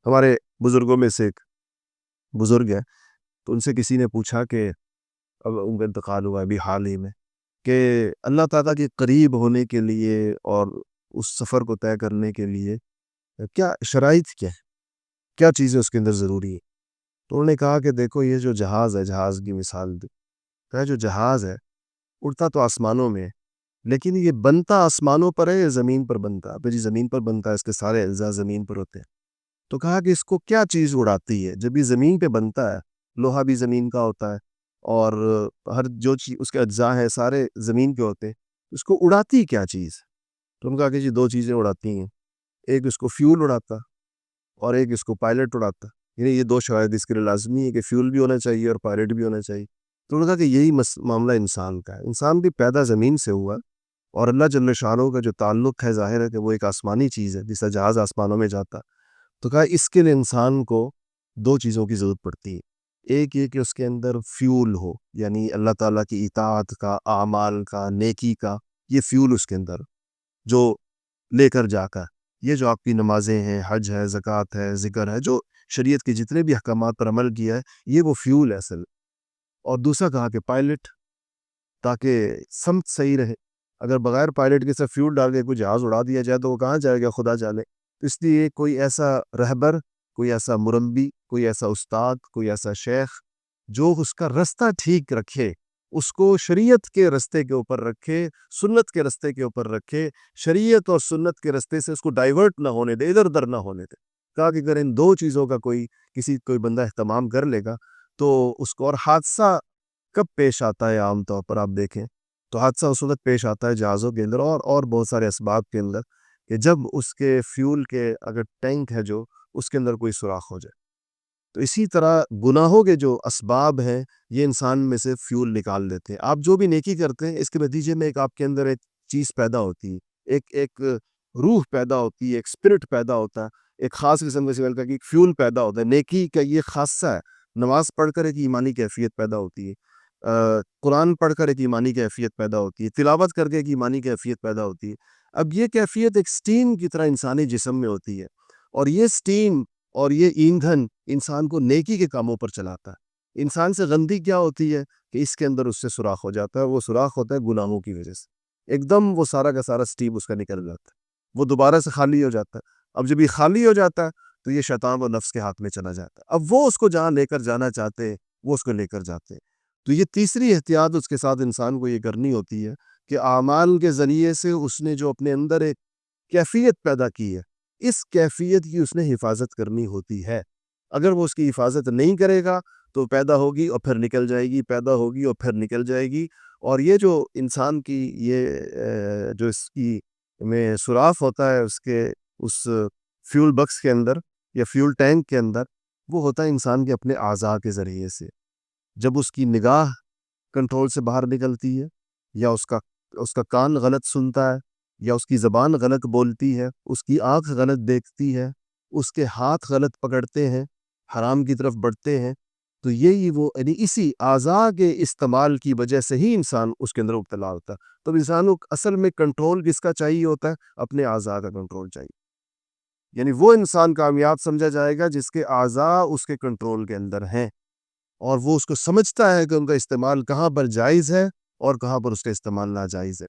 ہمارے بزرگوں میں سے ایک بزرگ ہے، تو ان سے کسی نے پوچھا کہ اب ان کا انتقال ہوا ابھی حال ہی میں، کہ اللہ تعالیٰ کے قریب ہونے کے لیے اور اس سفر کو طے کرنے کے لیے کیا شرائط کیا ہے، کیا چیزیں اس کے اندر ضروری ہیں؟ تو انہوں نے کہا کہ دیکھو یہ جو جہاز ہے، جہاز کی مثال دی، کہا جو جہاز ہے اڑتا تو آسمانوں میں ہے، لیکن یہ بنتا آسمانوں پر ہے یا زمین پر بنتا ہے؟ اب جی زمین پر بنتا ہے، اس کے سارے اجزاء زمین پر ہوتے ہیں۔ تو کہا کہ اس کو کیا چیز اڑاتی ہے؟ جب یہ زمین پہ بنتا ہے، لوہا بھی زمین کا ہوتا ہے، اور ہر جو چیز اس کے اجزاء ہیں سارے زمین کے ہوتے ہیں، اس کو اڑاتی کیا چیز؟ تو انہوں نے کہا کہ جی دو چیزیں اڑاتی ہیں، ایک اس کو فیول اڑاتا اور ایک اس کو پائلٹ اڑاتا، یعنی یہ دو شرائط اس کے لیے لازمی ہے کہ فیول بھی ہونا چاہیے اور پائلٹ بھی ہونا چاہیے۔ تو انہوں نے کہا کہ یہی معاملہ انسان کا ہے، انسان بھی پیدا زمین سے ہوا، اور اللہ جل شانہ کا جو تعلق ہے ظاہر ہے کہ وہ ایک آسمانی چیز ہے، جس طرح جہاز آسمانوں میں جاتا۔ تو کہا اس کے لیے انسان کو دو چیزوں کی ضرورت پڑتی ہے، ایک یہ کہ اس کے اندر فیول ہو، یعنی اللہ تعالیٰ کی اطاعت کا، اعمال کا، نیکی کا، یہ فیول اس کے اندر جو لے کر جا کر یہ جو آپ کی نمازیں ہیں، حج ہے، زکوٰۃ ہے، ذکر ہے، جو شریعت کے جتنے بھی احکامات پر عمل کیا ہے، یہ وہ فیول ہے اصل۔ اور دوسرا کہا کہ پائلٹ، تاکہ سمت صحیح رہے۔ اگر بغیر پائلٹ کے صرف فیول ڈال کے کوئی جہاز اڑا دیا جائے تو وہ کہاں جائے گا خدا جانے۔ اس لیے کوئی ایسا رہبر، کوئی ایسا مربی، کوئی ایسا استاد، کوئی ایسا شیخ جو اس کا رستہ ٹھیک رکھے، اس کو شریعت کے رستے کے اوپر رکھے، سنت کے رستے کے اوپر رکھے، شریعت اور سنت کے رستے سے اس کو ڈائیورٹ نہ ہونے دے، ادھر ادھر نہ ہونے دے۔ کہا کہ اگر ان دو چیزوں کا کوئی بندہ اہتمام کر لے گا تو اس کو، اور حادثہ کب پیش آتا ہے عام طور پر آپ دیکھیں تو حادثہ اس وقت پیش آتا ہے جہازوں کے اندر اور بہت سارے اسباب کے اندر، کہ جب اس کے فیول کے اگر ٹینک ہے جو اس کے اندر کوئی سوراخ ہو جائے۔ تو اسی طرح گناہوں کے جو اسباب ہیں یہ انسان میں سے فیول نکال دیتے ہیں۔ آپ جو بھی نیکی کرتے ہیں اس کے نتیجے میں آپ کے اندر ایک چیز پیدا ہوتی ہے، ایک روح پیدا ہوتی ہے، ایک اسپرٹ پیدا ہوتا ہے، ایک خاص قسم کے سیول کا ایک فیول پیدا ہوتا ہے۔ نیکی کا یہ خاصہ ہے، نماز پڑھ کر ایک ایمانی کیفیت پیدا ہوتی ہے، قرآن پڑھ کر ایک ایمانی کیفیت پیدا ہوتی ہے، تلاوت کر کے ایک ایمانی کیفیت پیدا ہوتی ہے۔ اب یہ کیفیت ایک سٹیم کی طرح انسانی جسم میں ہوتی ہے، اور یہ سٹیم اور یہ ایندھن انسان کو نیکی کے کاموں پر چلاتا ہے۔ انسان سے غلطی کیا ہوتی ہے کہ اس کے اندر اس سے سوراخ ہو جاتا ہے، وہ سوراخ ہوتا ہے گناہوں کی وجہ سے، ایک دم وہ سارا کا سارا سٹیم اس کا نکل جاتا ہے، وہ دوبارہ سے خالی ہو جاتا ہے۔ اب جب یہ خالی ہو جاتا ہے تو یہ شیطان و نفس کے ہاتھ میں چلا جاتا ہے، اب وہ اس کو جہاں لے کر جانا چاہتے ہیں وہ اس کو لے کر جاتے ہیں۔ تو یہ تیسری احتیاط اس کے ساتھ انسان کو یہ کرنی ہوتی ہے کہ اعمال کے ذریعے سے اس نے جو اپنے اندر ایک کیفیت پیدا کی ہے، اس کیفیت کی اس نے حفاظت کرنی ہوتی ہے۔ اگر وہ اس کی حفاظت نہیں کرے گا تو پیدا ہوگی اور پھر نکل جائے گی، پیدا ہوگی اور پھر نکل جائے گی۔ اور یہ جو انسان کی یہ جو اس کی میں سوراخ ہوتا ہے اس فیول بکس کے اندر یا فیول ٹینک کے اندر، وہ ہوتا ہے انسان کے اپنے اعضاء کے ذریعے سے۔ جب اس کی نگاہ کنٹرول سے باہر نکلتی ہے، یا اس کا کان غلط سنتا ہے، یا اس کی زبان غلط بولتی ہے، اس کی آنکھ غلط دیکھتی ہے، اس کے ہاتھ غلط پکڑتے ہیں، حرام کی طرف بڑھتے ہیں، تو یعنی اسی اعضاء کے استعمال کی وجہ سے ہی انسان اس کے اندر مبتلا ہوتا ہے۔ تو انسان کو اصل میں کنٹرول کس کا چاہیے ہوتا ہے؟ اپنے اعضاء کا کنٹرول چاہیے۔ یعنی وہ انسان کامیاب سمجھا جائے گا جس کے اعضاء اس کے کنٹرول کے اندر ہیں، اور وہ اس کو سمجھتا ہے کہ ان کا استعمال کہاں پر جائز ہے اور کہاں پر اس کا استعمال ناجائز ہے۔